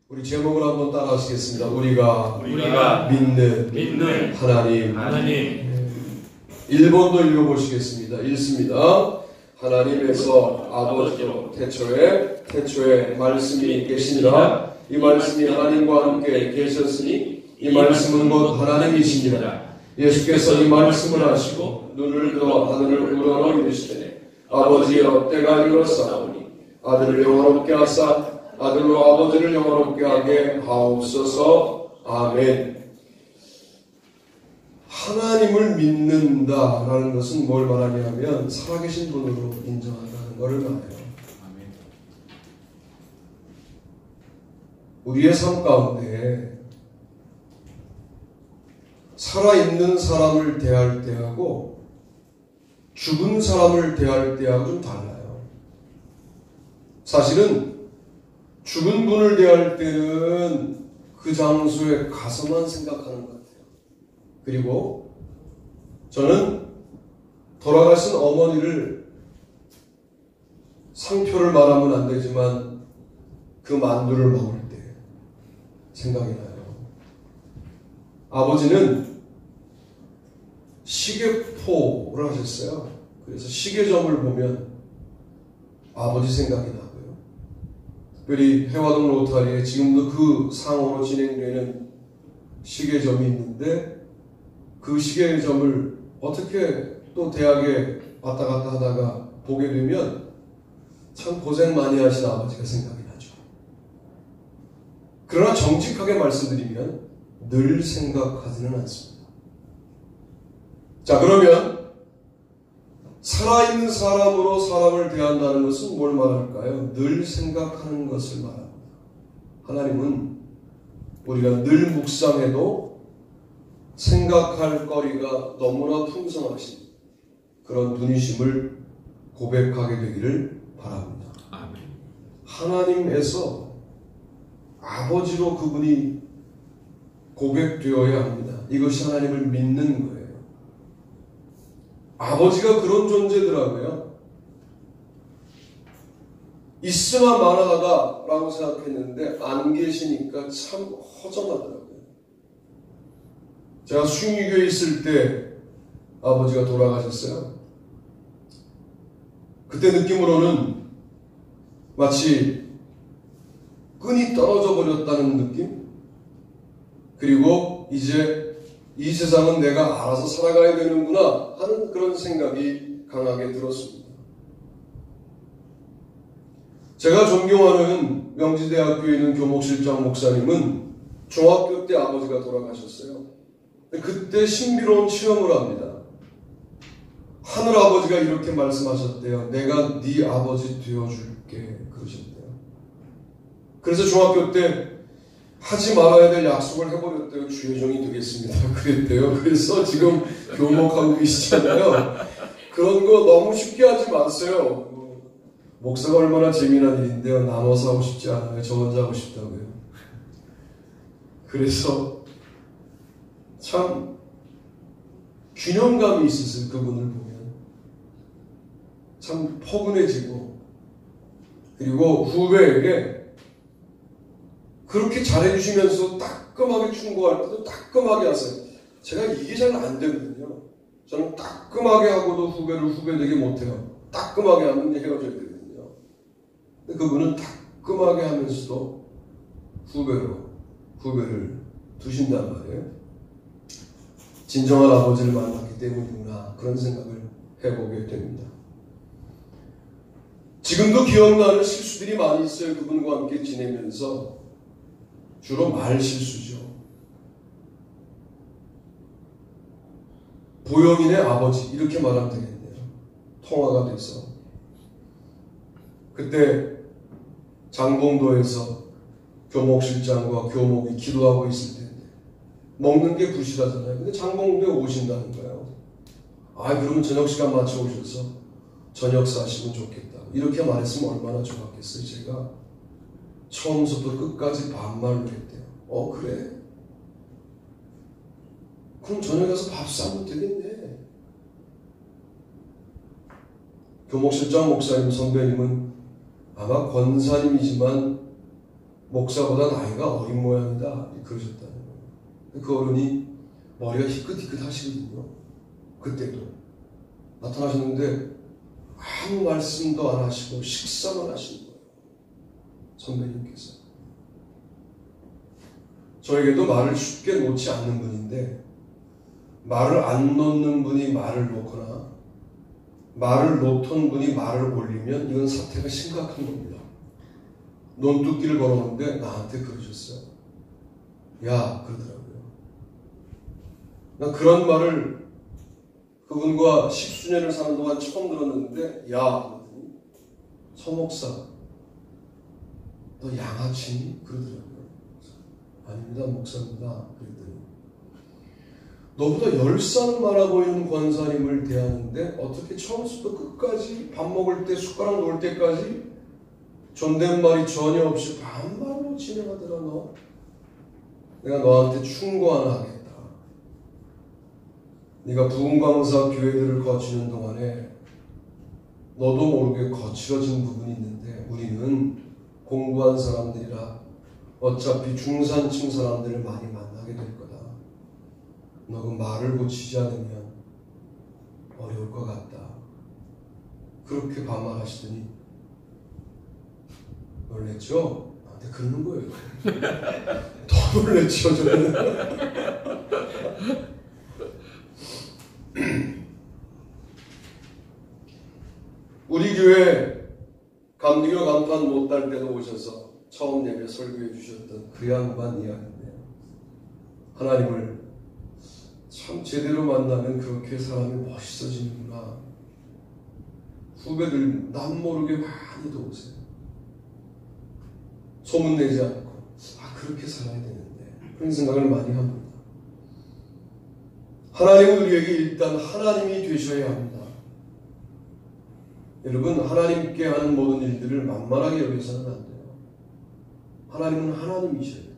우리 제목을 한번 따라하시겠습니다. 우리가 믿는 하나님. 1번도 읽어보시겠습니다. 읽습니다. 하나님에서 아버지로 태초에 말씀이 계시니라. 이 말씀이 하나님과 함께 계셨으니 이 말씀은 곧 하나님이시니라. 예수께서 이 말씀을 하시고 눈을 들어 하늘을 우러러 이르시되 아버지여 때가 이르렀사오니 아들을 영화롭게 하사 아들로 아버지를 영화롭게 하게 하옵소서. 아멘. 하나님을 믿는다라는 것은 뭘 말하냐면 살아계신 분으로 인정한다는 것을 말해요. 우리의 삶 가운데 살아있는 사람을 대할 때하고 죽은 사람을 대할 때하고 좀 달라요. 사실은 죽은 분을 대할 때는 그 장소에 가서만 생각하는 것 같아요. 그리고 저는 돌아가신 어머니를 상표를 말하면 안 되지만 그 만두를 먹을 때 생각이 나요. 아버지는 시계포를 하셨어요. 그래서 시계점을 보면 아버지 생각이 나고요. 특별히 해화동 로타리에 지금도 그 상호로 진행되는 시계점이 있는데 그 시계점을 어떻게 또 대학에 왔다 갔다 하다가 보게 되면 참 고생 많이 하신 아버지가 생각이 나죠. 그러나 정직하게 말씀드리면 늘 생각하지는 않습니다. 자, 그러면 살아있는 사람으로 사람을 대한다는 것은 뭘 말할까요? 늘 생각하는 것을 말합니다. 하나님은 우리가 늘 묵상해도 생각할 거리가 너무나 풍성하신 그런 분이심을 고백하게 되기를 바랍니다. 아멘. 하나님에서 아버지로 그분이 고백되어야 합니다. 이것이 하나님을 믿는 거예요. 아버지가 그런 존재더라고요. 있으나 마나하다 라고 생각했는데 안 계시니까 참 허전하더라고요. 제가 숭유교에 있을 때 아버지가 돌아가셨어요. 그때 느낌으로는 마치 끈이 떨어져 버렸다는 느낌? 그리고 이제 이 세상은 내가 알아서 살아가야 되는구나 하는 그런 생각이 강하게 들었습니다. 제가 존경하는 명지대학교에 있는 교목실장 목사님은 중학교 때 아버지가 돌아가셨어요. 그때 신비로운 체험을 합니다. 하늘아버지가 이렇게 말씀하셨대요. 내가 네 아버지 되어줄게 그러셨대요. 그래서 중학교 때 하지 말아야 될 약속을 해버렸대요. 주의 종이 되겠습니다 그랬대요. 그래서 지금 교목하고 계시잖아요. 그런 거 너무 쉽게 하지 마세요. 목사가 얼마나 재미난 일인데요. 나눠서 하고 싶지 않아요. 저 혼자 하고 싶다고요. 그래서 참 균형감이 있으세요. 그분을 보면 참 포근해지고, 그리고 후배에게 그렇게 잘해주시면서 따끔하게 충고할 때도 따끔하게 하세요. 제가 이게 잘 안 되거든요. 저는 따끔하게 하고도 후배를 후배되게 못해요. 따끔하게 하면 헤어져야 되거든요. 근데 그분은 따끔하게 하면서도 후배를 두신단 말이에요. 진정한 아버지를 만났기 때문이구나 그런 생각을 해보게 됩니다. 지금도 기억나는 실수들이 많이 있어요. 그분과 함께 지내면서 주로 말 실수죠. 보영인의 아버지 이렇게 말하면 되겠네요. 통화가 돼서 그때 장봉도에서 교목실장과 교목이 기도하고 있을 텐데 먹는 게 부실하잖아요. 근데 장봉도에 오신다는 거예요. 그러면 저녁 시간 맞춰 오셔서 저녁 사시면 좋겠다. 이렇게 말했으면 얼마나 좋았겠어요. 제가 처음부터 끝까지 반말로 했대요. 그래? 그럼 저녁에 가서 밥 싸면 되겠네. 교목실장 목사님 선배님은 아마 권사님이지만 목사보다 나이가 어린 모양이다 그러셨다는 거예요. 그 어른이 머리가 희끗희끗 하시거든요. 그때도 나타나셨는데 아무 말씀도 안 하시고 식사만 하신 거예요. 선배님께서. 저에게도 말을 쉽게 놓지 않는 분인데 말을 안 놓는 분이 말을 놓거나 말을 놓던 분이 말을 올리면 이건 사태가 심각한 겁니다. 논두끼를 걸어놓는데 나한테 그러셨어요. 야, 그러더라고요. 난 그런 말을 그분과 십수년을 사는 동안 처음 들었는데 야, 서목사 너 양아치니? 그러더라고요. 아닙니다, 목사입니다. 그랬더니 너보다 10살 많아 보이는 권사님을 대하는데 어떻게 처음부터 끝까지 밥 먹을 때 숟가락 놓을 때까지 존댓말이 전혀 없이 반말로 진행하더라. 너 내가 너한테 충고 하나 하겠다. 네가 부흥강사 교회들을 거치는 동안에 너도 모르게 거칠어진 부분이 있는데 우리는 공부한 사람들이라 어차피 중산층 사람들을 많이 만나게 될 거다. 너 그 말을 고치지 않으면 어려울 것 같다. 그렇게 반말하시더니 놀랬죠? 나한테 그러는 거예요. 더 놀랬죠, 저는. 우리 교회 감리교 간판 못 달 때도 오셔서 처음 예배 설교해 주셨던 그 양반 이야기인데요. 하나님을 참 제대로 만나면 그렇게 사람이 멋있어지는구나. 후배들 남 모르게 많이도 오세요. 소문내지 않고 그렇게 살아야 되는데 그런 생각을 많이 합니다. 하나님은 우리에게 일단 하나님이 되셔야 합니다. 여러분, 하나님께 하는 모든 일들을 만만하게 여기서는 안 돼요. 하나님은 하나님이셔야 돼요.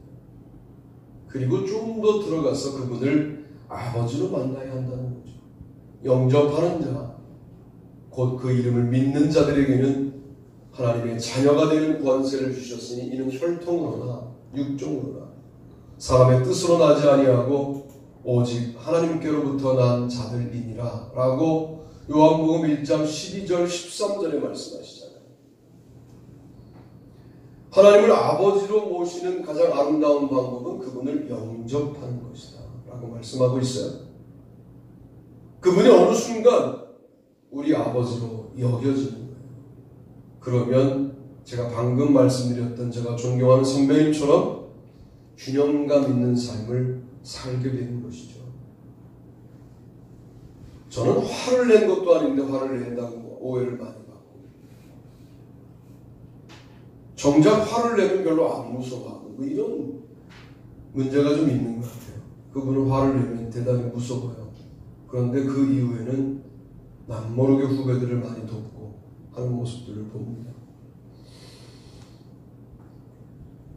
그리고 좀 더 들어가서 그분을 아버지로 만나야 한다는 거죠. 영접하는 자, 곧 그 이름을 믿는 자들에게는 하나님의 자녀가 되는 권세를 주셨으니 이는 혈통으로나 육종으로나 사람의 뜻으로 나지 아니하고 오직 하나님께로부터 난 자들이니라 라고 요한복음 1장 12절 13절에 말씀하시잖아요. 하나님을 아버지로 모시는 가장 아름다운 방법은 그분을 영접하는 것이다 라고 말씀하고 있어요. 그분이 어느 순간 우리 아버지로 여겨지는 거예요. 그러면 제가 방금 말씀드렸던 제가 존경하는 선배님처럼 균형감 있는 삶을 살게 되는 것이죠. 저는 화를 낸 것도 아닌데 화를 낸다고 오해를 많이 받고 정작 화를 내면 별로 안 무서워하고 뭐 이런 문제가 좀 있는 것 같아요. 그분은 화를 내면 대단히 무서워요. 그런데 그 이후에는 남모르게 후배들을 많이 돕고 하는 모습들을 봅니다.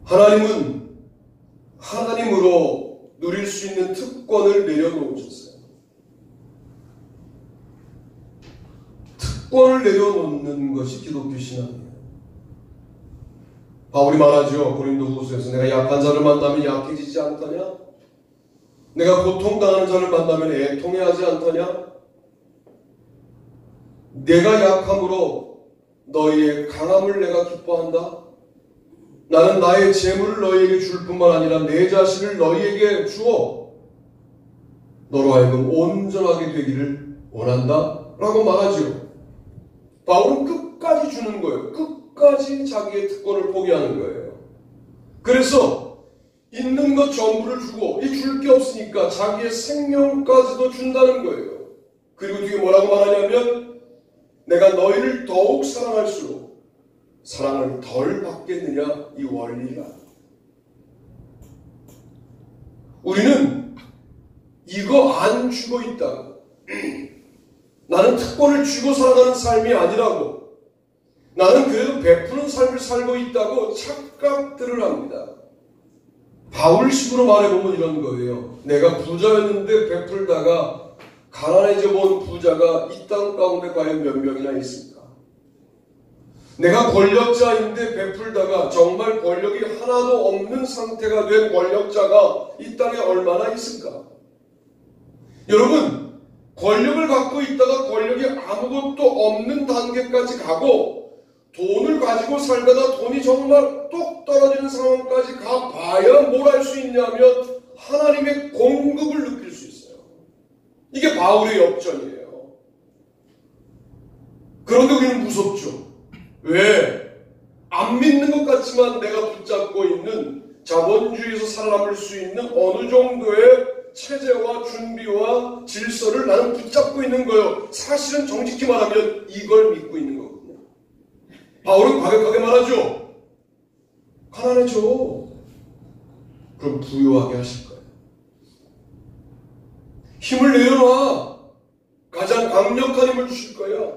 하나님은 하나님으로 누릴 수 있는 특권을 내려놓으셨어요. 특권을 내려놓는 것이 기독교 신앙이에요. 바울이 말하죠. 고린도후서에서 내가 약한 자를 만나면 약해지지 않더냐? 내가 고통당하는 자를 만나면 애통해하지 않더냐? 내가 약함으로 너희의 강함을 내가 기뻐한다. 나는 나의 재물을 너희에게 줄 뿐만 아니라 내 자신을 너희에게 주어 너로 하여금 온전하게 되기를 원한다 라고 말하죠. 바울은 끝까지 주는 거예요. 끝까지 자기의 특권을 포기하는 거예요. 그래서 있는 것 전부를 주고 이 줄 게 없으니까 자기의 생명까지도 준다는 거예요. 그리고 뒤에 뭐라고 말하냐면 내가 너희를 더욱 사랑할수록 사랑을 덜 받겠느냐 이 원리라. 우리는 이거 안 주고 있다고 나는 특권을 쥐고 살아가는 삶이 아니라고 나는 그래도 베푸는 삶을 살고 있다고 착각들을 합니다. 바울식으로 말해보면 이런 거예요. 내가 부자였는데 베풀다가 가난해져 본 부자가 이 땅 가운데 과연 몇 명이나 있습니까? 내가 권력자인데 베풀다가 정말 권력이 하나도 없는 상태가 된 권력자가 이 땅에 얼마나 있을까? 여러분, 권력을 갖고 있다가 권력이 아무것도 없는 단계까지 가고 돈을 가지고 살다가 돈이 정말 뚝 떨어지는 상황까지 가봐야 뭘 할 수 있냐면 하나님의 공급을 느낄 수 있어요. 이게 바울의 역전이에요. 그런데 우리는 무섭죠. 왜? 안 믿는 것 같지만 내가 붙잡고 있는 자본주의에서 살아남을 수 있는 어느 정도의 체제와 준비와 질서를 나는 붙잡고 있는 거예요. 사실은 정직히 말하면 이걸 믿고 있는 거거든요. 바울은 과격하게 말하죠. 가난해져. 그럼 부유하게 하실 거예요. 힘을 내려놔. 가장 강력한 힘을 주실 거야.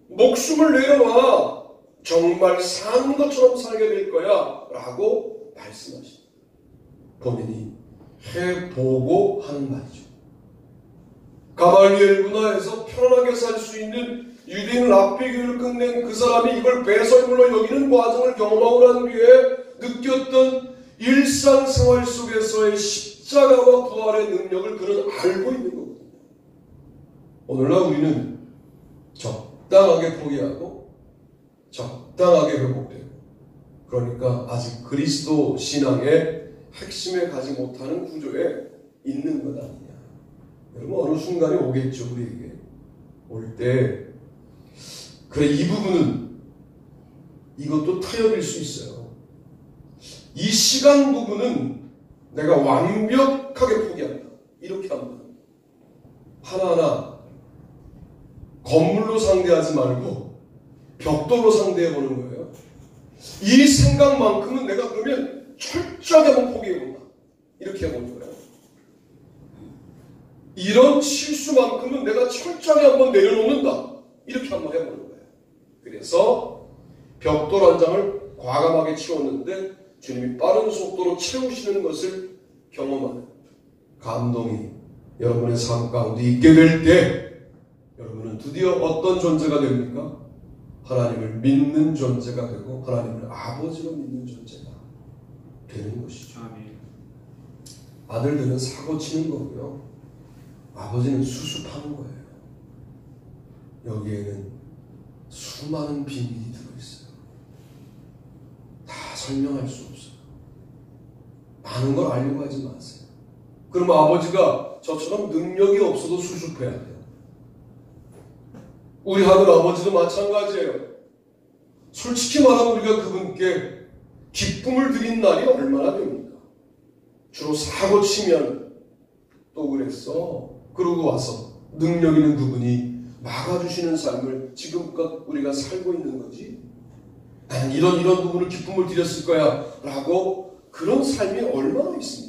목숨을 내려놔. 정말 사는 것처럼 살게 될 거야. 라고 말씀하십니다. 본인이 해보고 하는 말이죠. 가말리엘 문화에서 편안하게 살 수 있는 유대인 랍비교를 끝낸 그 사람이 이걸 배설물로 여기는 과정을 경험하고 난 뒤에 느꼈던 일상생활 속에서의 십자가와 부활의 능력을 그는 알고 있는 거거든요. 오늘날 우리는 적당하게 포기하고 적당하게 회복되고, 그러니까 아직 그리스도 신앙의 핵심에 가지 못하는 구조에 있는 것 아니냐. 여러분, 어느 순간이 오겠죠. 우리에게 올 때 그래, 이 부분은 이것도 타협일 수 있어요. 이 시간 부분은 내가 완벽하게 포기한다. 이렇게 하면 하나하나 건물로 상대하지 말고 벽돌로 상대해보는 거예요. 이 생각만큼은 내가 그러면 철저하게 한번 포기해본다. 이렇게 해보는 거예요. 이런 실수만큼은 내가 철저하게 한번 내려놓는다. 이렇게 한번 해보는 거예요. 그래서 벽돌 한 장을 과감하게 치웠는데 주님이 빠른 속도로 채우시는 것을 경험하는 감동이 여러분의 삶 가운데 있게 될 때 여러분은 드디어 어떤 존재가 됩니까? 하나님을 믿는 존재가 되고 하나님을 아버지로 믿는 존재가 되는 것이죠. 아들들은 사고 치는 거고요. 아버지는 수습하는 거예요. 여기에는 수많은 비밀이 들어있어요. 다 설명할 수 없어요. 많은 걸 알려고 하지 마세요. 그럼 아버지가 저처럼 능력이 없어도 수습해야 돼요. 우리 하늘 아버지도 마찬가지예요. 솔직히 말하면 우리가 그분께 기쁨을 드린 날이 얼마나 됩니까? 주로 사고 치면 또 그랬어. 그러고 와서 능력 있는 그분이 막아주시는 삶을 지금껏 우리가 살고 있는 거지. 나는 이런 부분을 기쁨을 드렸을 거야 라고 그런 삶이 얼마나 있습니까?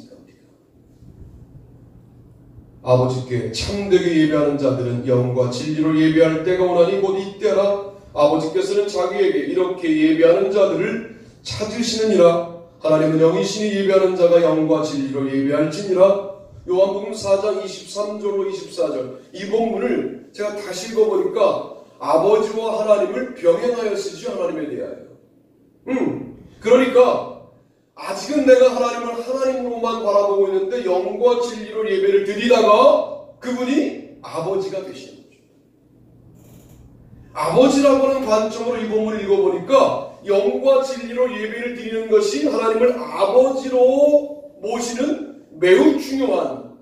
아버지께 참되게 예배하는 자들은 영과 진리로 예배할 때가 오나니 곧 이때라. 아버지께서는 자기에게 이렇게 예배하는 자들을 찾으시느니라. 하나님은 영이시니 예배하는 자가 영과 진리로 예배할지니라. 요한복음 4장 23절로 24절 이 본문을 제가 다시 읽어보니까 아버지와 하나님을 병행하여 쓰지 하나님에 대하여. 그러니까 아직은 내가 하나님을 하나님으로만 바라보고 있는데 영과 진리로 예배를 드리다가 그분이 아버지가 되시는 거죠. 아버지라고 하는 관점으로 이 본문을 읽어보니까 영과 진리로 예배를 드리는 것이 하나님을 아버지로 모시는 매우 중요한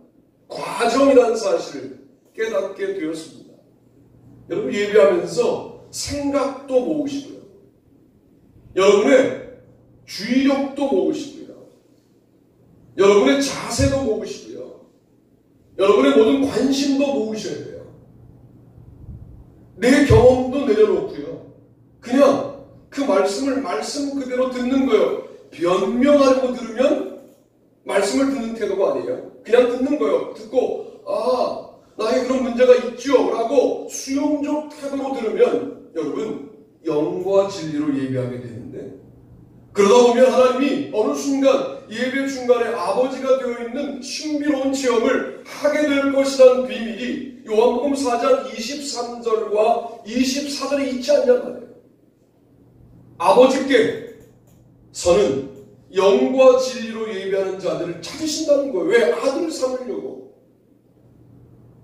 과정이라는 사실을 깨닫게 되었습니다. 여러분, 예배하면서 생각도 모으시고요. 여러분의 주의력도 모으시고요. 여러분의 자세도 모으시고요. 여러분의 모든 관심도 모으셔야 돼요. 내 경험도 내려놓고요. 그냥 그 말씀을 말씀 그대로 듣는 거예요. 변명하려고 들으면 말씀을 듣는 태도가 아니에요. 그냥 듣는 거예요. 듣고 나에게 그런 문제가 있죠 라고 수용적 태도로 들으면 여러분 영과 진리로 예배하게 되는데, 그러다 보면 하나님이 어느 순간 예배 중간에 아버지가 되어 있는 신비로운 체험을 하게 될 것이라는 비밀이 요한복음 4장 23절과 24절에 있지 않냐 말이에요. 아버지께서는 영과 진리로 예배하는 자들을 찾으신다는 거예요. 왜? 아들을 삼으려고.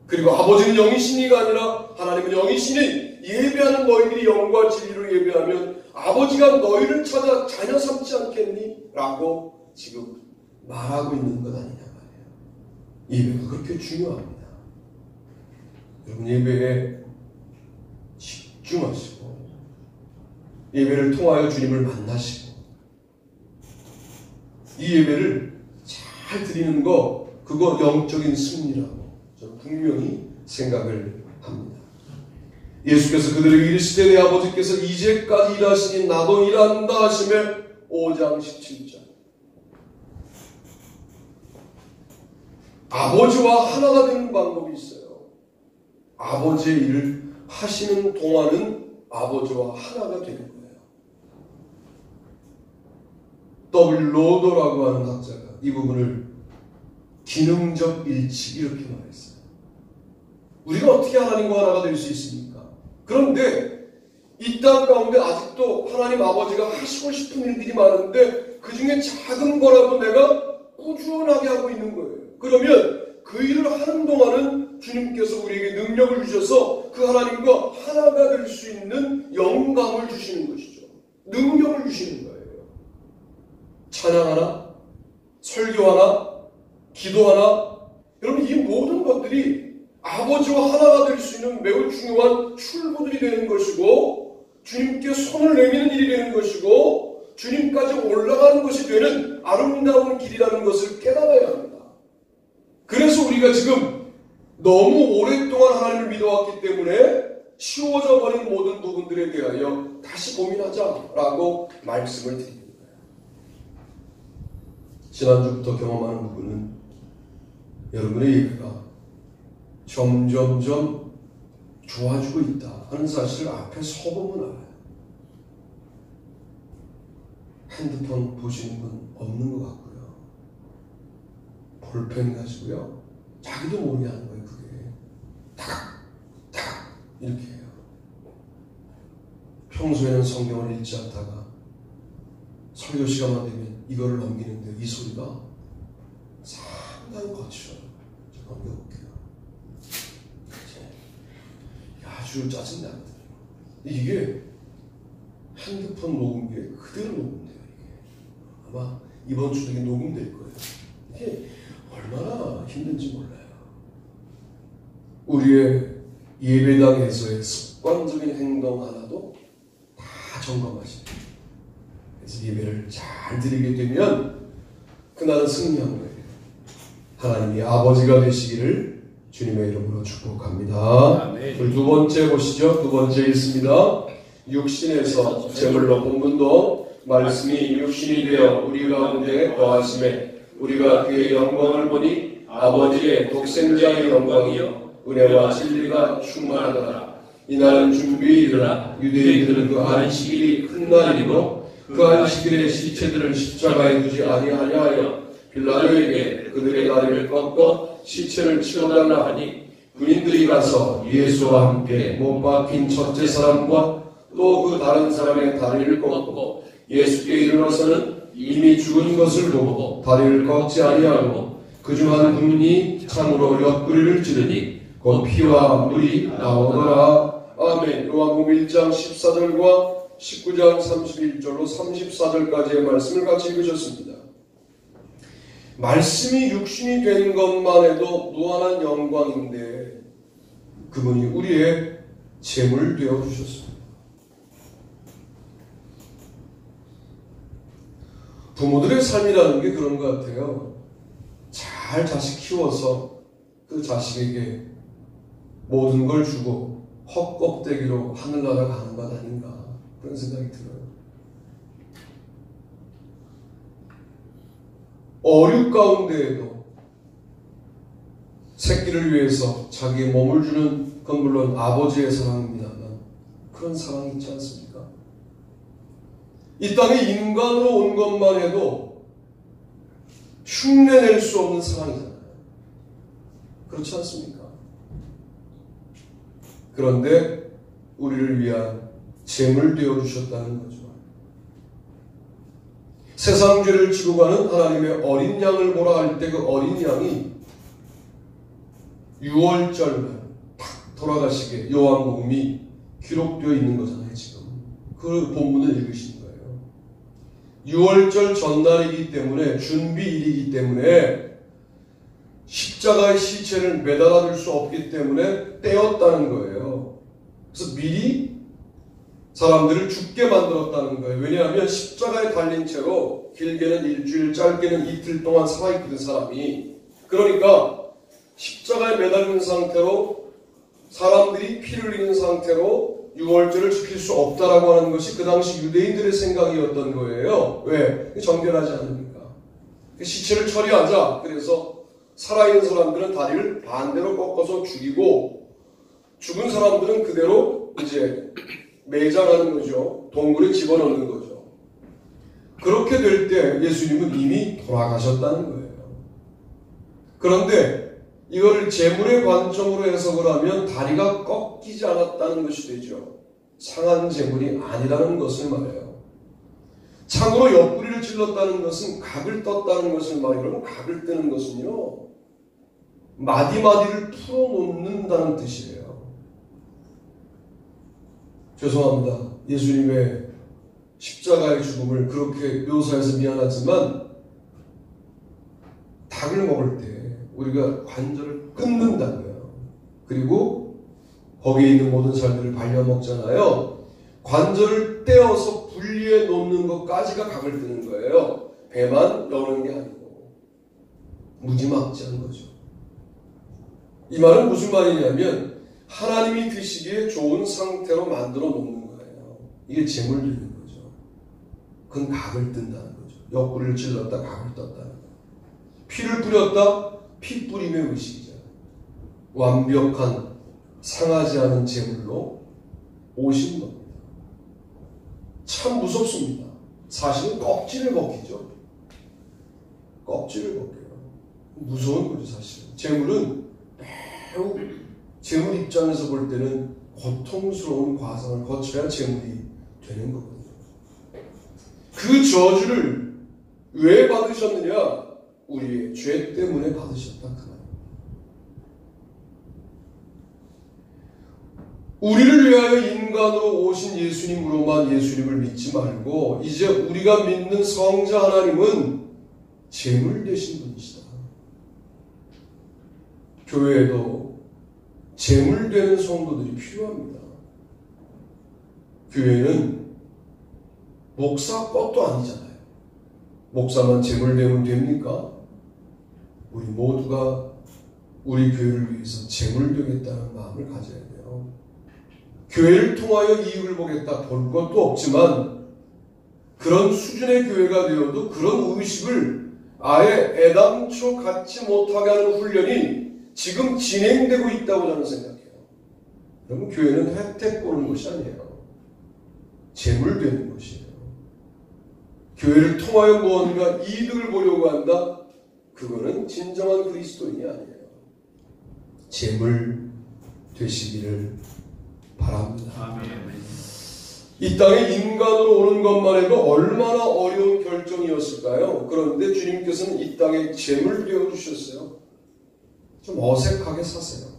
그리고 아버지는 영이시니가 아니라 하나님은 영이시니 예배하는 너희들이 영과 진리로 예배하면 아버지가 너희를 찾아 자녀 삼지 않겠니? 라고 지금 말하고 있는 것 아니냐 말이에요. 예배가 그렇게 중요합니다. 여러분, 예배에 집중하시고 예배를 통하여 주님을 만나시고 이 예배를 잘 드리는 거, 그거 영적인 승리라고 저는 분명히 생각을 합니다. 예수께서 그들에게 이르시되 내 아버지께서 이제까지 일하시니 나도 일한다 하시며 5장 17절. 아버지와 하나가 되는 방법이 있어요. 아버지의 일을 하시는 동안은 아버지와 하나가 되는 거예요. W. 로더라고 하는 학자가 이 부분을 기능적 일치 이렇게 말했어요. 우리가 어떻게 하나님과 하나가 될 수 있습니까? 그런데 이 땅 가운데 아직도 하나님 아버지가 하시고 싶은 일들이 많은데 그 중에 작은 거라도 내가 꾸준하게 하고 있는 거예요. 그러면 그 일을 하는 동안은 주님께서 우리에게 능력을 주셔서 그 하나님과 하나가 될 수 있는 영감을 주시는 것이죠. 능력을 주시는 거예요. 찬양 하나, 설교 하나, 기도 하나, 여러분 이 모든 것들이 아버지와 하나가 될 수 있는 매우 중요한 출구들이 되는 것이고 주님께 손을 내미는 일이 되는 것이고 주님까지 올라가는 것이 되는 아름다운 길이라는 것을 깨달아야 합니다. 그래서 우리가 지금 너무 오랫동안 하나님을 믿어왔기 때문에 쉬워져 버린 모든 부분들에 대하여 다시 고민하자라고 말씀을 드립니다. 지난주부터 경험하는 부분은 여러분의 예배가 점점점 좋아지고 있다 하는 사실을 앞에 서보면 알아요. 핸드폰 보시는 분 없는 것 같고요. 볼펜 가지고요. 자기도 모르게 하는 거예요. 그게 타각 이렇게 해요. 평소에는 성경을 읽지 않다가 설교 시간만 되면 이거를 넘기는데 이 소리가 상당히 거칠어요. 제가 넘겨볼게요. 아주 짜증나거든요. 이게 핸드폰 녹음기에 그대로 녹음돼요. 이게 아마 이번 주 중에 녹음될 거예요. 이게 얼마나 힘든지 몰라요. 우리의 예배당에서의 습관적인 행동 하나도 다 점검하시고 그래서 예배를 잘 드리게 되면 그날은 승리한 거예요. 하나님이 아버지가 되시기를 주님의 이름으로 축복합니다. 우리 두 번째 보시죠. 두 번째 읽습니다. 육신에서 제물로 본분도 말씀이 육신이 되어 우리 가운데 거하심에 우리가 그의 영광을 보니 아버지의 독생자의 영광이요 은혜와 진리가 충만하더라. 이날은 준비에 이르라. 유대인들은 그 안식일이 큰 날이므로 그 안식일에 시체들을 십자가에 두지 아니하냐 하여 빌라도에게 그들의 다리를 꺾어 시체를 치워달라 하니 군인들이 가서 예수와 함께 못 박힌 첫째 사람과 또 그 다른 사람의 다리를 꺾고 예수께 이르러서는 이미 죽은 것을 보고 다리를 꺾지 아니하고 그중 한 군인이 참으로 옆구리를 찌르니 곧 피와 물이 나오더라. 아멘. 요한복음 1장 14절과 19장 31절로 34절까지의 말씀을 같이 읽으셨습니다. 말씀이 육신이 된 것만 해도 무한한 영광인데 그분이 우리의 제물 되어 주셨습니다. 부모들의 삶이라는 게 그런 것 같아요. 잘 자식 키워서 그 자식에게 모든 걸 주고 헛껍데기로 하늘나라 가는 것 아닌가 그런 생각이 들어요. 어육 가운데에도 새끼를 위해서 자기의 몸을 주는 건 물론 아버지의 사랑입니다만 그런 사랑이 있지 않습니까? 이 땅에 인간으로 온 것만 해도 흉내낼 수 없는 사랑이잖아요. 그렇지 않습니까? 그런데 우리를 위한 제물 되어 주셨다는 거죠. 세상 죄를 지고 가는 하나님의 어린 양을 보라 할 때 그 어린 양이 6월절날 탁 돌아가시게 요한복음이 기록되어 있는 거잖아요. 지금 그 본문을 읽으신 거예요. 6월절 전날이기 때문에 준비일이기 때문에 십자가의 시체를 매달아 둘 수 없기 때문에 떼었다는 거예요. 그래서 미리 사람들을 죽게 만들었다는 거예요. 왜냐하면 십자가에 달린 채로 길게는 일주일, 짧게는 이틀 동안 살아있거든 사람이. 그러니까 십자가에 매달린 상태로 사람들이 피를 흘리는 상태로 6월절을 지킬 수 없다라고 하는 것이 그 당시 유대인들의 생각이었던 거예요. 왜? 정결하지 않으니까. 시체를 처리하자. 그래서 살아있는 사람들은 다리를 반대로 꺾어서 죽이고 죽은 사람들은 그대로 이제 매장하는 거죠. 동굴에 집어넣는 거죠. 그렇게 될 때 예수님은 이미 돌아가셨다는 거예요. 그런데 이거를 재물의 관점으로 해석을 하면 다리가 꺾이지 않았다는 것이 되죠. 상한 재물이 아니라는 것을 말해요. 참으로 옆구리를 찔렀다는 것은 각을 떴다는 것을 말해요. 그러면 각을 뜨는 것은요, 마디마디를 풀어놓는다는 뜻이에요. 죄송합니다. 예수님의 십자가의 죽음을 그렇게 묘사해서 미안하지만 닭을 먹을 때 우리가 관절을 끊는다고요. 그리고 거기에 있는 모든 살들을 발려먹잖아요. 관절을 떼어서 분리해 놓는 것까지가 각을 뜨는 거예요. 배만 여는 게 아니고 무지막지한 거죠. 이 말은 무슨 말이냐면 하나님이 드시기에 좋은 상태로 만들어 놓는 거예요. 이게 재물 드리는 거죠. 그건 각을 뜬다는 거죠. 옆구리를 찔렀다 각을 떴다는 거예요. 피를 뿌렸다 피 뿌림의 의식이죠. 완벽한 상하지 않은 재물로 오신 겁니다. 참 무섭습니다. 사실은 껍질을 벗기죠. 껍질을 벗겨요. 무서운 거죠 사실은. 재물은 매우 재물 입장에서 볼 때는 고통스러운 과정을 거쳐야 재물이 되는 거거든요. 그 저주를 왜 받으셨느냐? 우리의 죄 때문에 받으셨다 그 말입니다. 우리를 위하여 인간으로 오신 예수님으로만 예수님을 믿지 말고 이제 우리가 믿는 성자 하나님은 재물 되신 분이시다. 교회에도 재물되는 성도들이 필요합니다. 교회는 목사 것도 아니잖아요. 목사만 재물되면 됩니까? 우리 모두가 우리 교회를 위해서 재물되겠다는 마음을 가져야 돼요. 교회를 통하여 이익을 보겠다 볼 것도 없지만 그런 수준의 교회가 되어도 그런 의식을 아예 애당초 갖지 못하게 하는 훈련이 지금 진행되고 있다고 저는 생각해요. 그러면 교회는 혜택 보는 것이 아니에요. 재물 되는 것이에요. 교회를 통하여 무언가 이득을 보려고 한다? 그거는 진정한 그리스도인이 아니에요. 재물 되시기를 바랍니다. 아멘. 이 땅에 인간으로 오는 것만 해도 얼마나 어려운 결정이었을까요? 그런데 주님께서는 이 땅에 재물 되어주셨어요. 좀 어색하게 사세요.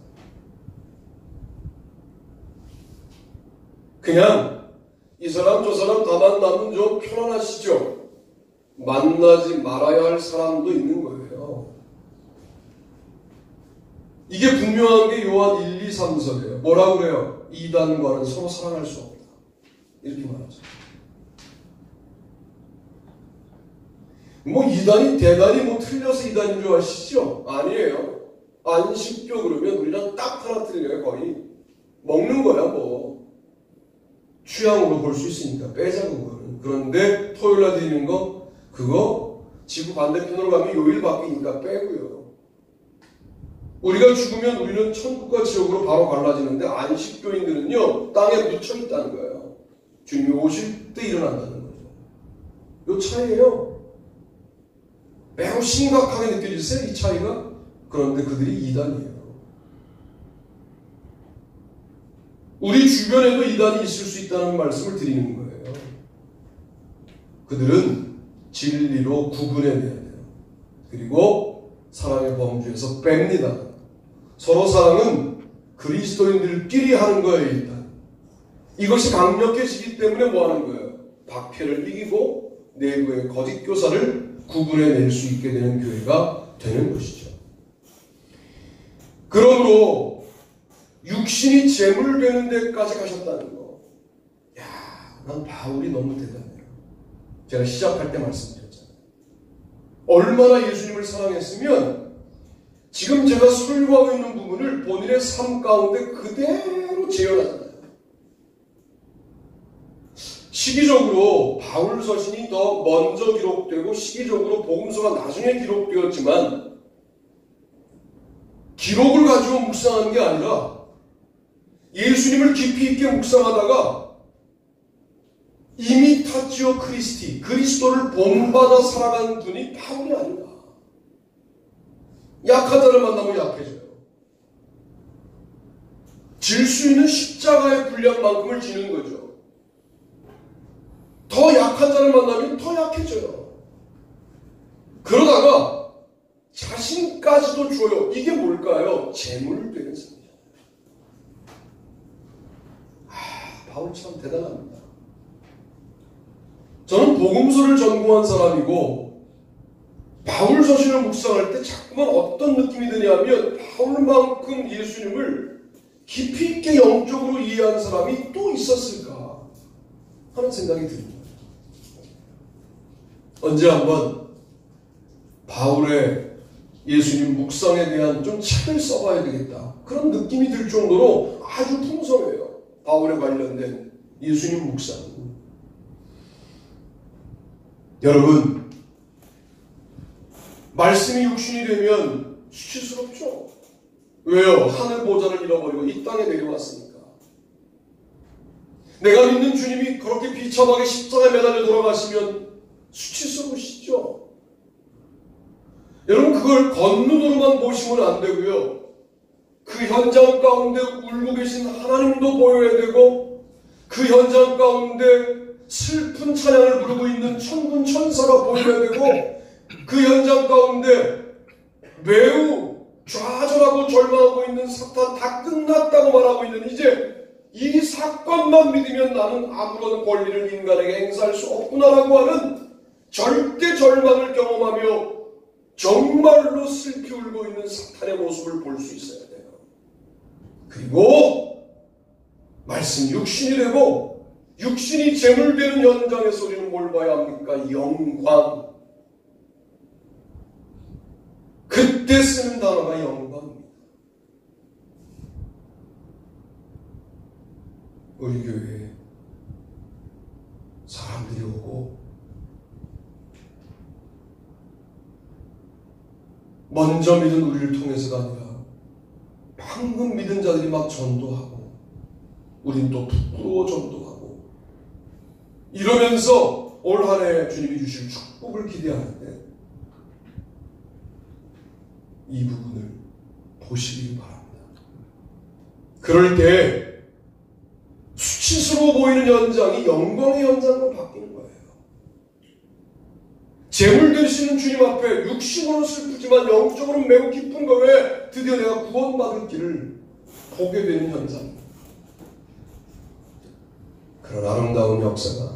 그냥 이 사람 저 사람 다 만나면 좀 편안하시죠? 만나지 말아야 할 사람도 있는 거예요. 이게 분명한 게 요한 1, 2, 3서예요. 뭐라고 그래요? 이단과는 서로 사랑할 수 없다. 이렇게 말하죠. 뭐 이단이 대단히 뭐 틀려서 이단인 줄 아시죠? 아니에요. 안식교 그러면 우리랑 딱 하나 틀려요. 거의 먹는 거야 뭐. 취향으로 볼 수 있으니까 빼자고 그거는. 그런데 토요일날 드리는 거 그거 지구 반대편으로 가면 요일 바뀌니까 빼고요. 우리가 죽으면 우리는 천국과 지옥으로 바로 갈라지는데 안식교인들은요 땅에 묻혀 있다는 거예요. 주님이 오실 때 일어난다는 거죠. 요 차이예요. 매우 심각하게 느껴지세요 이 차이가? 그런데 그들이 이단이에요. 우리 주변에도 이단이 있을 수 있다는 말씀을 드리는 거예요. 그들은 진리로 구분해내야 돼요. 그리고 사랑의 범주에서 뺍니다. 서로 사랑은 그리스도인들끼리 하는 거예요. 일단 이것이 강력해지기 때문에 뭐 하는 거예요? 박해를 이기고 내부의 거짓 교사를 구분해낼 수 있게 되는 교회가 되는 것이죠. 그러므로 육신이 재물되는 데까지 가셨다는 거. 야, 난 바울이 너무 대단해요. 제가 시작할 때 말씀드렸잖아요. 얼마나 예수님을 사랑했으면 지금 제가 설교하고 있는 부분을 본인의 삶 가운데 그대로 재현하잖아요. 시기적으로 바울 서신이 더 먼저 기록되고 시기적으로 복음서가 나중에 기록되었지만 기록을 가지고 묵상하는 게 아니라 예수님을 깊이 있게 묵상하다가 이미타치오 크리스티, 그리스도를 본받아 살아가는 분이 바울이 아닌가. 약한 자를 만나면 약해져요. 질 수 있는 십자가의 분량만큼을 지는 거죠. 더 약한 자를 만나면 더 약해져요. 그러다가 자신까지도 줘요. 이게 뭘까요? 재물되는 삶이잖아요. 바울 참 대단합니다. 저는 복음서를 전공한 사람이고 바울 서신을 묵상할 때 자꾸만 어떤 느낌이 드냐면 바울만큼 예수님을 깊이 있게 영적으로 이해한 사람이 또 있었을까 하는 생각이 듭니다. 언제 한번 바울의 예수님 묵상에 대한 좀 책을 써봐야 되겠다. 그런 느낌이 들 정도로 아주 풍성해요. 바울에 관련된 예수님 묵상. 여러분, 말씀이 육신이 되면 수치스럽죠? 왜요? 하늘 보좌를 잃어버리고 이 땅에 내려왔으니까. 내가 믿는 주님이 그렇게 비참하게 십자가에 매달려 돌아가시면 수치스러우시죠? 여러분, 그걸 겉눈으로만 보시면 안 되고요. 그 현장 가운데 울고 계신 하나님도 보여야 되고 그 현장 가운데 슬픈 찬양을 부르고 있는 천군 천사가 보여야 되고 그 현장 가운데 매우 좌절하고 절망하고 있는 사탄 다 끝났다고 말하고 있는 이제 이 사건만 믿으면 나는 아무런 권리를 인간에게 행사할 수 없구나라고 하는 절대 절망을 경험하며 정말로 슬피 울고 있는 사탄의 모습을 볼 수 있어야 돼요. 그리고 말씀 육신이 되고 육신이 재물되는 현장에서 우리는 뭘 봐야 합니까? 영광. 그때 쓰는 단어가 영광입니다. 우리 교회에 사람들이 오고 먼저 믿은 우리를 통해서가 아니라 방금 믿은 자들이 막 전도하고 우린 또 부끄러워 전도하고 이러면서 올 한 해 주님이 주실 축복을 기대하는데 이 부분을 보시기 바랍니다. 그럴 때 수치스러워 보이는 현장이 영광의 현장으로 바뀌는 거예요. 재물 되시는 주님 앞에 육신으로 슬프지만 영적으로 매우 기쁜 거에 드디어 내가 구원받을 길을 보게 되는 현장. 그런 아름다운 역사가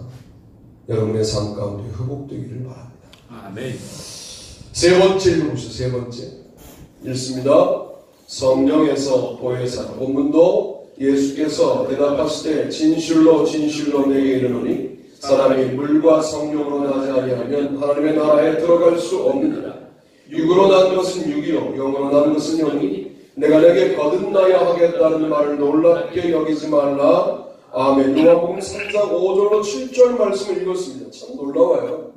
여러분의 삶 가운데 회복되기를 바랍니다. 아멘. 세 번째 읽어보시죠. 세 번째 읽습니다. 성령에서 보혜사. 본문도 예수께서 대답하실 때 진실로 진실로 내게 이르노니 사람이 물과 성령으로 나지 아니하면 하나님의 나라에 들어갈 수 없느니라. 육으로 난 것은 육이요 영으로 난 것은 영이니 내가 내게 거듭나야 하겠다는 말을 놀랍게 여기지 말라. 아멘. 요한복음 3장 5절로 7절 말씀을 읽었습니다. 참 놀라워요.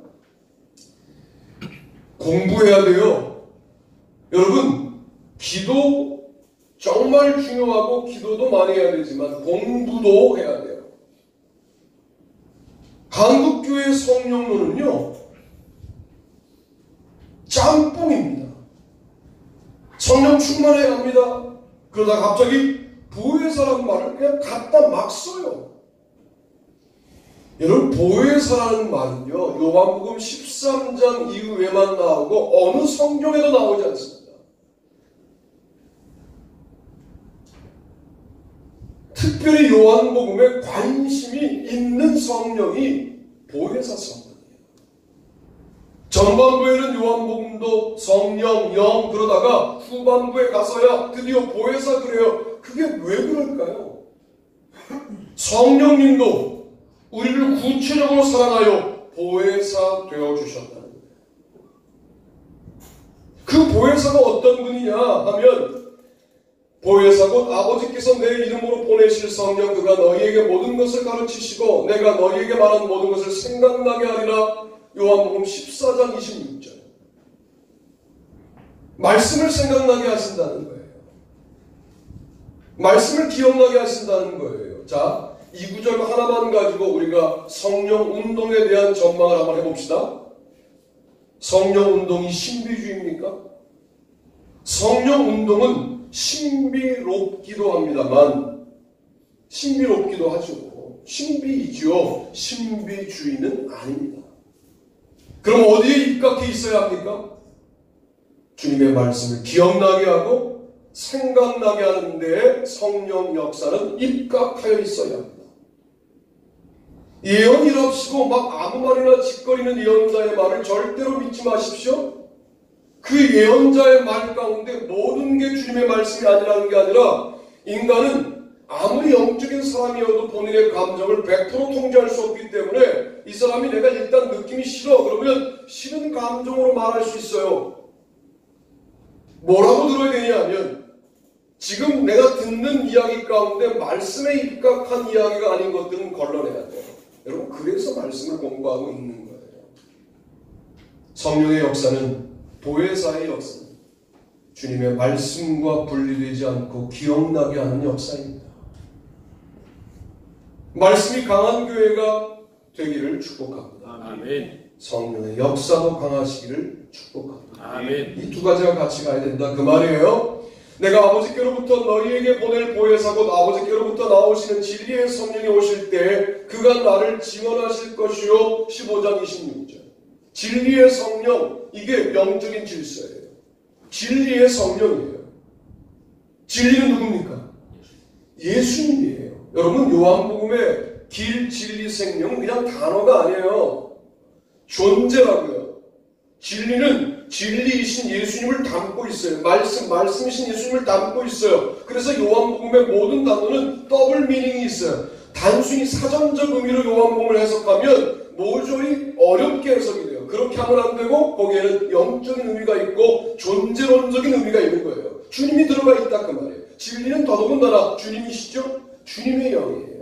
공부해야 돼요. 여러분, 기도 정말 중요하고 기도도 많이 해야 되지만 공부도 해야 돼요. 한국교회 성령론은요, 짬뽕입니다. 성령 충만해 갑니다. 그러다 갑자기 부회사라는 말을 그냥 갖다 막 써요. 여러분, 보혜사라는 말은요, 요한복음 13장 이후에만 나오고 어느 성경에도 나오지 않습니다. 특별히 요한복음에 관심이 있는 성령이 보혜사 성령이에요. 전반부에는 요한복음도 성령, 영 그러다가 후반부에 가서야 드디어 보혜사 그래요. 그게 왜 그럴까요? 성령님도 우리를 구체적으로 사랑하여 보혜사 되어주셨다는 거예요. 그 보혜사가 어떤 분이냐 하면, 보혜사 곧 아버지께서 내 이름으로 보내실 성령, 그가 너희에게 모든 것을 가르치시고 내가 너희에게 말한 모든 것을 생각나게 하리라. 요한복음 14장 26절. 말씀을 생각나게 하신다는 거예요. 말씀을 기억나게 하신다는 거예요. 자, 이 구절 하나만 가지고 우리가 성령 운동에 대한 전망을 한번 해봅시다. 성령 운동이 신비주의입니까? 성령 운동은 신비롭기도 합니다만, 신비롭기도 하죠. 신비이죠. 신비주의는 아닙니다. 그럼 어디에 입각해 있어야 합니까? 주님의 말씀을 기억나게 하고 생각나게 하는 데에 성령 역사는 입각하여 있어야 합니다. 예언이랍시고 막 아무 말이나 짓거리는 예언자의 말을 절대로 믿지 마십시오. 그 예언자의 말 가운데 모든 게 주님의 말씀이 아니라는 게 아니라, 인간은 아무리 영적인 사람이어도 본인의 감정을 100% 통제할 수 없기 때문에 이 사람이 내가 일단 느낌이 싫어 그러면 싫은 감정으로 말할 수 있어요. 뭐라고 들어야 되냐면, 지금 내가 듣는 이야기 가운데 말씀에 입각한 이야기가 아닌 것들은 걸러내야 돼요. 여러분, 그래서 말씀을 공부하고 있는 거예요. 성령의 역사는, 보혜사의 역사는 주님의 말씀과 분리되지 않고 기억나게 하는 역사입니다. 말씀이 강한 교회가 되기를 축복합니다. 아멘. 성령의 역사도 강하시기를 축복합니다. 아멘. 이 두 가지가 같이 가야 된다 그 말이에요. 내가 아버지께로부터 너희에게 보낼 보혜사 곧 아버지께로부터 나오시는 진리의 성령이 오실 때 그가 나를 지원하실 것이요. 15장 26절. 진리의 성령, 이게 영적인 질서예요. 진리의 성령이에요. 진리는 누굽니까? 예수님이에요. 여러분, 요한복음의 길, 진리, 생명은 그냥 단어가 아니에요. 존재라고요. 진리는 진리이신 예수님을 담고 있어요. 말씀이신 예수님을 담고 있어요. 그래서 요한복음의 모든 단어는 더블 미닝이 있어요. 단순히 사전적 의미로 요한복음을 해석하면 모조리 어렵게 해석이 돼요. 그렇게 하면 안 되고 거기에는 영적인 의미가 있고 존재론적인 의미가 있는 거예요. 주님이 들어가 있다 그 말이에요. 진리는 더더군다나 주님이시죠? 주님의 영이에요.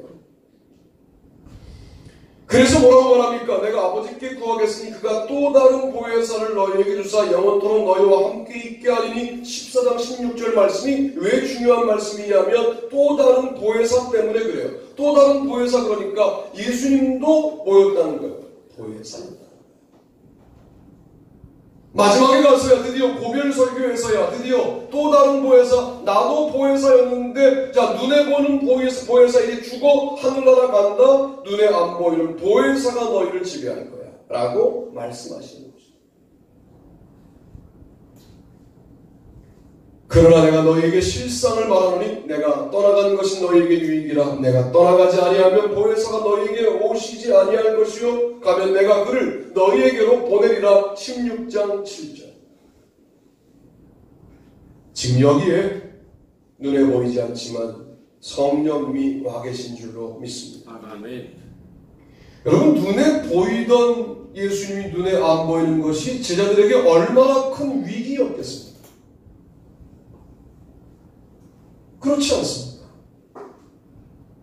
그래서 뭐라고 말합니까? 내가 아버지께 구하겠으니 그가 또 다른 보혜사를 너희에게 주사 영원토록 너희와 함께 있게 하리니. 14장 16절 말씀이 왜 중요한 말씀이냐면 또 다른 보혜사 때문에 그래요. 또 다른 보혜사, 그러니까 예수님도 뭐였다는 거예요? 보혜사입니다. 마지막에 가서야 드디어 고별 설교에서야 드디어 또 다른 보혜사, 나도 보혜사였는데 자, 눈에 보는 보혜사 이제 죽어 하늘나라 간다. 눈에 안 보이는 보혜사가 너희를 지배할 거야 라고 말씀하시는 거죠. 그러나 내가 너희에게 실상을 말하노니 내가 떠나가는 것이 너희에게 유익이라. 내가 떠나가지 아니하면 보혜사가 너희에게 오시지 아니할 것이요 가면 내가 그를 너희에게로 보내리라. 16장 7절. 지금 여기에 눈에 보이지 않지만 성령님이 와 계신 줄로 믿습니다. 아멘. 여러분, 눈에 보이던 예수님이 눈에 안 보이는 것이 제자들에게 얼마나 큰 위기였겠습니까? 그렇지 않습니다.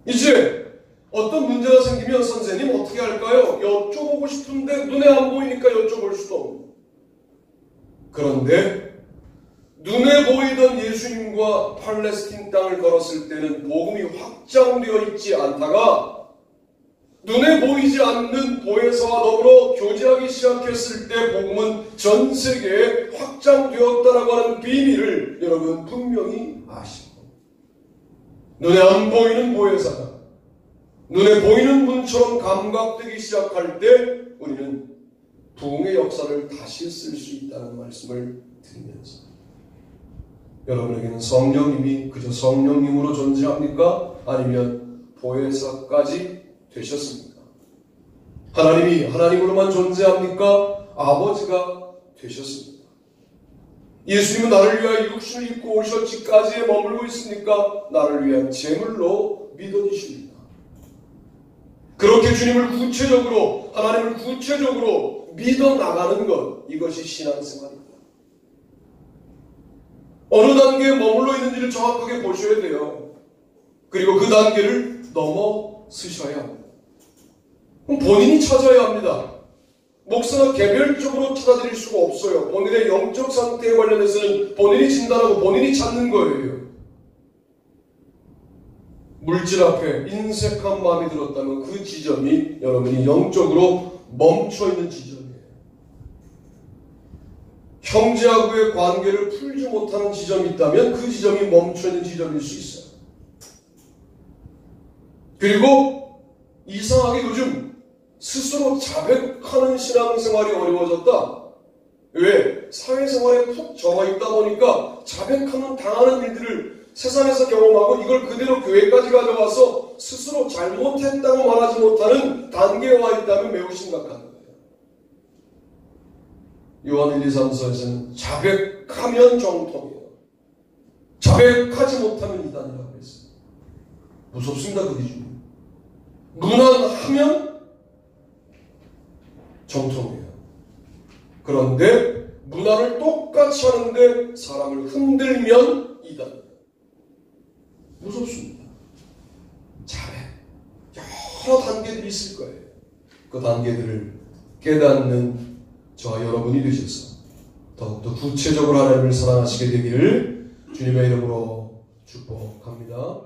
이제 어떤 문제가 생기면 선생님 어떻게 할까요? 여쭤보고 싶은데 눈에 안 보이니까 여쭤볼 수도 없고. 그런데 눈에 보이던 예수님과 팔레스틴 땅을 걸었을 때는 복음이 확장되어 있지 않다가 눈에 보이지 않는 보혜사와 더불어 교제하기 시작했을 때 복음은 전 세계에 확장되었다라고 하는 비밀을 여러분 분명히 아십니다. 눈에 안 보이는 보혜사가 눈에 보이는 문처럼 감각되기 시작할 때 우리는 부흥의 역사를 다시 쓸 수 있다는 말씀을 드리면서, 여러분에게는 성령님이 그저 성령님으로 존재합니까? 아니면 보혜사까지 되셨습니까? 하나님이 하나님으로만 존재합니까? 아버지가 되셨습니까? 예수님은 나를 위하여 육신을 입고 오셨지까지에 머물고 있습니까? 나를 위한 제물로 믿어지십니까? 그렇게 주님을 구체적으로, 하나님을 구체적으로 믿어 나가는 것, 이것이 신앙생활입니다. 어느 단계에 머물러 있는지를 정확하게 보셔야 돼요. 그리고 그 단계를 넘어서셔야 합니다. 그럼 본인이 찾아야 합니다. 목사가 개별적으로 찾아드릴 수가 없어요. 본인의 영적 상태에 관련해서는 본인이 진단하고 본인이 찾는 거예요. 물질 앞에 인색한 마음이 들었다면 그 지점이 여러분이 영적으로 멈춰있는 지점이에요. 형제하고의 관계를 풀지 못하는 지점이 있다면 그 지점이 멈춰있는 지점일 수 있어요. 그리고 이상하게 요즘 스스로 자백하는 신앙생활이 어려워졌다. 왜? 사회생활에 푹 들어있다 보니까 자백하는 당하는 일들을 세상에서 경험하고 이걸 그대로 교회까지 가져와서 스스로 잘못했다고 말하지 못하는 단계에 와 있다면 매우 심각한 거예요. 요한 1, 2, 3, 4에서는 자백하면 정통이에요. 자백하지 못하면 이단이라고 했어요. 무섭습니다, 그 기준. 무난하면 정통이에요. 그런데 문화를 똑같이 하는데 사람을 흔들면 이단. 무섭습니다. 자백. 여러 단계들이 있을 거예요. 그 단계들을 깨닫는 저와 여러분이 되셔서 더욱더 구체적으로 하나님을 사랑하시게 되기를 주님의 이름으로 축복합니다.